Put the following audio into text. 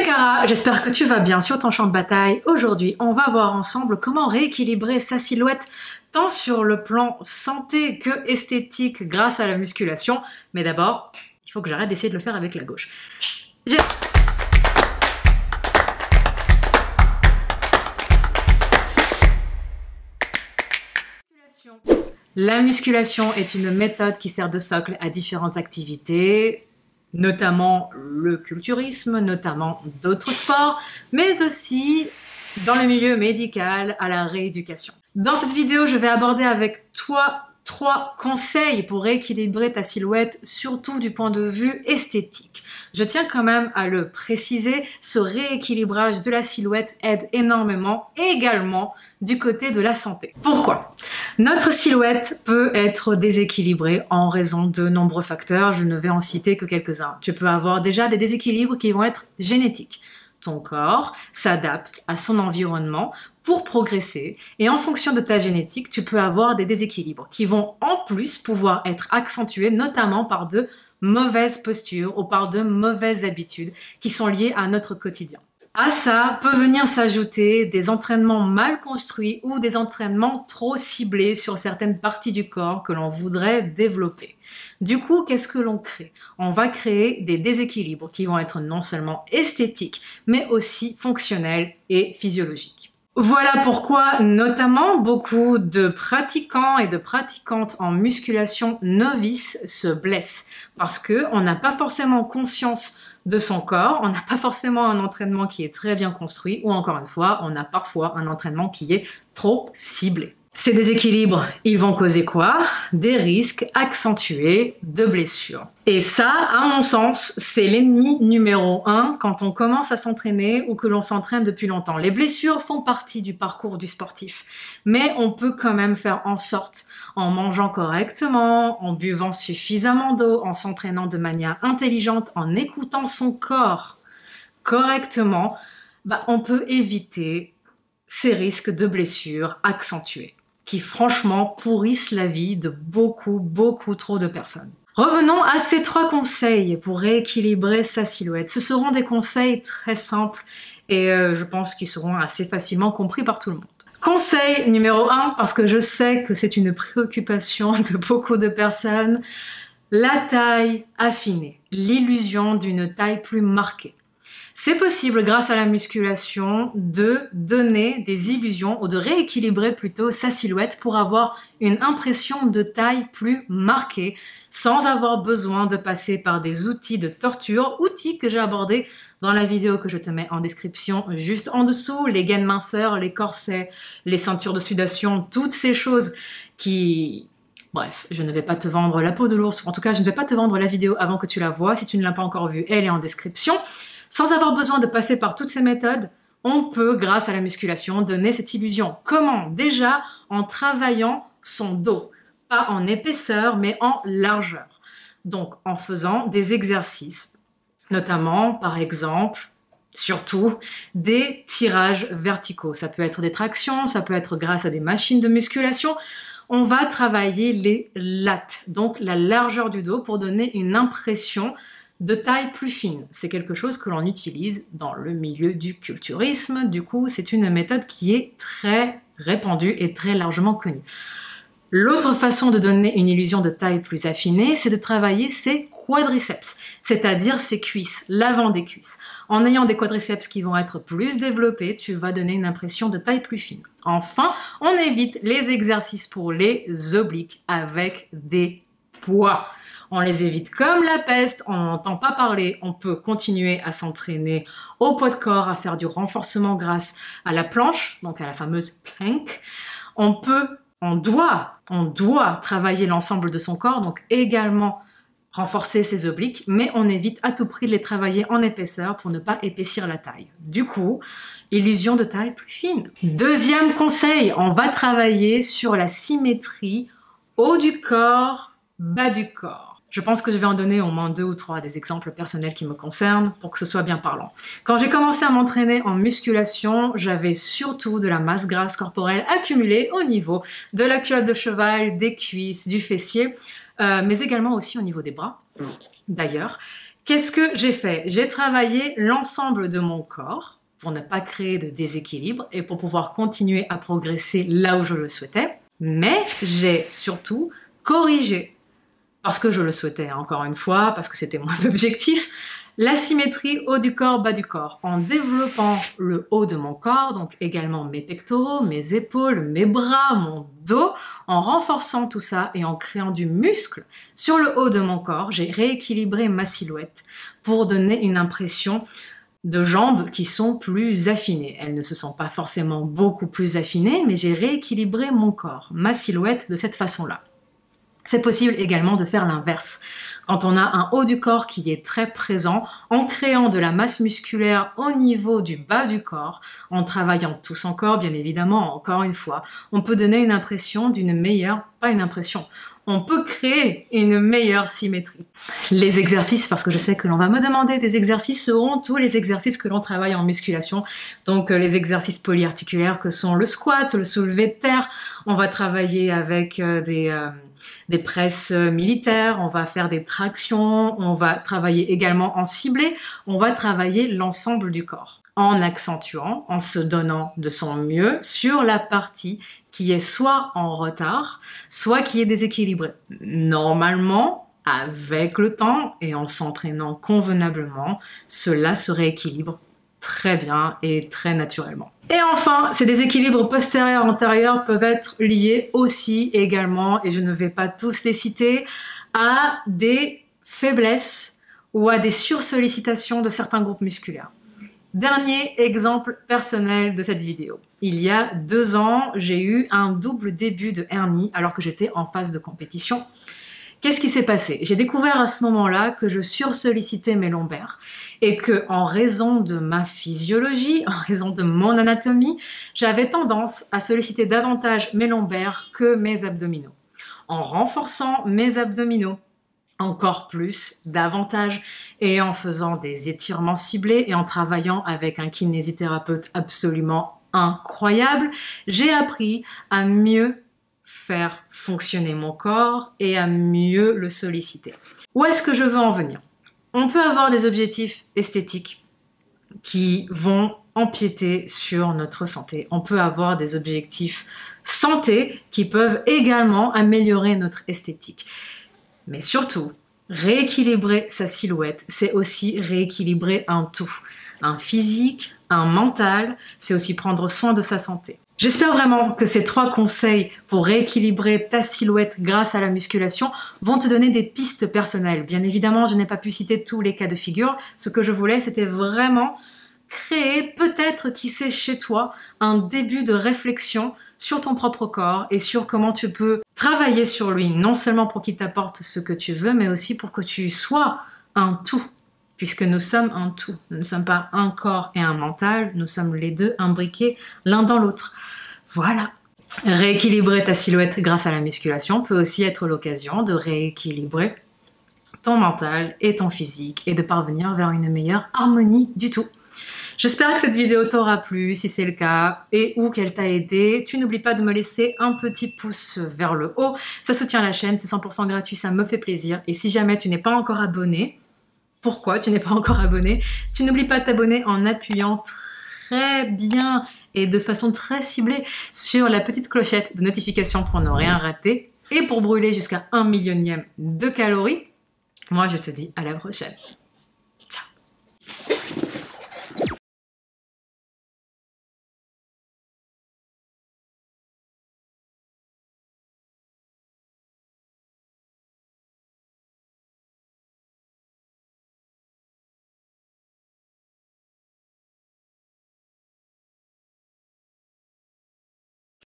Cara, j'espère que tu vas bien sur ton champ de bataille. Aujourd'hui, on va voir ensemble comment rééquilibrer sa silhouette tant sur le plan santé que esthétique grâce à la musculation. Mais d'abord, il faut que j'arrête d'essayer de le faire avec la gauche. La musculation est une méthode qui sert de socle à différentes activités, notamment le culturisme, notamment d'autres sports, mais aussi dans le milieu médical, à la rééducation. Dans cette vidéo, je vais aborder avec toi 3 conseils pour rééquilibrer ta silhouette, surtout du point de vue esthétique. Je tiens quand même à le préciser, ce rééquilibrage de la silhouette aide énormément également du côté de la santé. Pourquoi? Notre silhouette peut être déséquilibrée en raison de nombreux facteurs, je ne vais en citer que quelques-uns. Tu peux avoir déjà des déséquilibres qui vont être génétiques. Ton corps s'adapte à son environnement pour progresser et en fonction de ta génétique, tu peux avoir des déséquilibres qui vont en plus pouvoir être accentués notamment par de mauvaises postures ou par de mauvaises habitudes qui sont liées à notre quotidien. À ça peut venir s'ajouter des entraînements mal construits ou des entraînements trop ciblés sur certaines parties du corps que l'on voudrait développer. Du coup, qu'est-ce que l'on crée? On va créer des déséquilibres qui vont être non seulement esthétiques, mais aussi fonctionnels et physiologiques. Voilà pourquoi, notamment, beaucoup de pratiquants et de pratiquantes en musculation novices se blessent. Parce qu'on n'a pas forcément conscience de son corps, on n'a pas forcément un entraînement qui est très bien construit, ou encore une fois, on a parfois un entraînement qui est trop ciblé. Ces déséquilibres, ils vont causer quoi? Des risques accentués de blessures. Et ça, à mon sens, c'est l'ennemi numéro 1 quand on commence à s'entraîner ou que l'on s'entraîne depuis longtemps. Les blessures font partie du parcours du sportif, mais on peut quand même faire en sorte, en mangeant correctement, en buvant suffisamment d'eau, en s'entraînant de manière intelligente, en écoutant son corps correctement, on peut éviter ces risques de blessures accentués, qui franchement pourrissent la vie de beaucoup trop de personnes. Revenons à ces 3 conseils pour rééquilibrer sa silhouette. Ce seront des conseils très simples et je pense qu'ils seront assez facilement compris par tout le monde. Conseil numéro 1, parce que je sais que c'est une préoccupation de beaucoup de personnes, la taille affinée, l'illusion d'une taille plus marquée. C'est possible, grâce à la musculation, de donner des illusions ou de rééquilibrer plutôt sa silhouette pour avoir une impression de taille plus marquée sans avoir besoin de passer par des outils de torture, outils que j'ai abordés dans la vidéo que je te mets en description juste en dessous, les gaines minceurs, les corsets, les ceintures de sudation, toutes ces choses qui... Bref, je ne vais pas te vendre la peau de l'ours, ou en tout cas je ne vais pas te vendre la vidéo avant que tu la vois. Si tu ne l'as pas encore vue, elle est en description. Sans avoir besoin de passer par toutes ces méthodes, on peut, grâce à la musculation, donner cette illusion. Comment? Déjà en travaillant son dos. Pas en épaisseur, mais en largeur. Donc en faisant des exercices, notamment, par exemple, surtout, des tirages verticaux. Ça peut être des tractions, ça peut être grâce à des machines de musculation. On va travailler les lats, donc la largeur du dos, pour donner une impression de taille plus fine. C'est quelque chose que l'on utilise dans le milieu du culturisme. Du coup, c'est une méthode qui est très répandue et très largement connue. L'autre façon de donner une illusion de taille plus affinée, c'est de travailler ses quadriceps, c'est-à-dire ses cuisses, l'avant des cuisses. En ayant des quadriceps qui vont être plus développés, tu vas donner une impression de taille plus fine. Enfin, on évite les exercices pour les obliques avec des poids. On les évite comme la peste, on n'entend pas parler, on peut continuer à s'entraîner au poids de corps, à faire du renforcement grâce à la planche, donc à la fameuse plank. On doit travailler l'ensemble de son corps, donc également renforcer ses obliques, mais on évite à tout prix de les travailler en épaisseur pour ne pas épaissir la taille. Du coup, illusion de taille plus fine. Deuxième conseil, on va travailler sur la symétrie haut du corps, bas du corps. Je pense que je vais en donner au moins 2 ou 3 des exemples personnels qui me concernent pour que ce soit bien parlant. Quand j'ai commencé à m'entraîner en musculation, j'avais surtout de la masse grasse corporelle accumulée au niveau de la culotte de cheval, des cuisses, du fessier, mais également aussi au niveau des bras, d'ailleurs, Qu'est-ce que j'ai fait? J'ai travaillé l'ensemble de mon corps pour ne pas créer de déséquilibre et pour pouvoir continuer à progresser là où je le souhaitais. Mais j'ai surtout corrigé, parce que je le souhaitais encore une fois, parce que c'était mon objectif, l'asymétrie haut du corps, bas du corps, en développant le haut de mon corps, donc également mes pectoraux, mes épaules, mes bras, mon dos, en renforçant tout ça et en créant du muscle sur le haut de mon corps, j'ai rééquilibré ma silhouette pour donner une impression de jambes qui sont plus affinées. Elles ne se sont pas forcément beaucoup plus affinées, mais j'ai rééquilibré mon corps, ma silhouette de cette façon-là. C'est possible également de faire l'inverse. Quand on a un haut du corps qui est très présent, en créant de la masse musculaire au niveau du bas du corps, en travaillant tout son corps, bien évidemment, encore une fois, on peut donner une impression d'une meilleure, pas une impression, on peut créer une meilleure symétrie. Les exercices, parce que je sais que l'on va me demander des exercices, seront tous les exercices que l'on travaille en musculation. Donc les exercices polyarticulaires que sont le squat, le soulevé de terre. On va travailler avec des presses militaires, on va faire des tractions, on va travailler également en ciblé, on va travailler l'ensemble du corps en accentuant, en se donnant de son mieux sur la partie qui est soit en retard, soit qui est déséquilibrée. Normalement, avec le temps et en s'entraînant convenablement, cela se rééquilibre très bien et très naturellement. Et enfin, ces déséquilibres postérieurs-antérieurs peuvent être liés aussi également, et je ne vais pas tous les citer, à des faiblesses ou à des sursollicitations de certains groupes musculaires. Dernier exemple personnel de cette vidéo. Il y a 2 ans, j'ai eu un double début de hernie alors que j'étais en phase de compétition. Qu'est-ce qui s'est passé? J'ai découvert à ce moment-là que je sursollicitais mes lombaires et que, en raison de ma physiologie, en raison de mon anatomie, j'avais tendance à solliciter davantage mes lombaires que mes abdominaux. En renforçant mes abdominaux, encore plus, davantage, et en faisant des étirements ciblés et en travaillant avec un kinésithérapeute absolument incroyable, j'ai appris à mieux faire fonctionner mon corps et à mieux le solliciter. Où est-ce que je veux en venir? On peut avoir des objectifs esthétiques qui vont empiéter sur notre santé. On peut avoir des objectifs santé qui peuvent également améliorer notre esthétique. Mais surtout, rééquilibrer sa silhouette, c'est aussi rééquilibrer un tout. Un physique, un mental, c'est aussi prendre soin de sa santé. J'espère vraiment que ces 3 conseils pour rééquilibrer ta silhouette grâce à la musculation vont te donner des pistes personnelles. Bien évidemment, je n'ai pas pu citer tous les cas de figure. Ce que je voulais, c'était vraiment créer, peut-être, qui sait chez toi, un début de réflexion sur ton propre corps et sur comment tu peux travailler sur lui, non seulement pour qu'il t'apporte ce que tu veux, mais aussi pour que tu sois un tout, puisque nous sommes un tout. Nous ne sommes pas un corps et un mental, nous sommes les deux imbriqués l'un dans l'autre. Voilà. Rééquilibrer ta silhouette grâce à la musculation peut aussi être l'occasion de rééquilibrer ton mental et ton physique et de parvenir vers une meilleure harmonie du tout. J'espère que cette vidéo t'aura plu. Si c'est le cas et ou qu'elle t'a aidé, tu n'oublies pas de me laisser un petit pouce vers le haut. Ça soutient la chaîne, c'est 100% gratuit, ça me fait plaisir. Et si jamais tu n'es pas encore abonné, pourquoi tu n'es pas encore abonné? Tu n'oublies pas de t'abonner en appuyant très bien et de façon très ciblée sur la petite clochette de notification pour ne rien rater et pour brûler jusqu'à 1 millionième de calories. Moi, je te dis à la prochaine.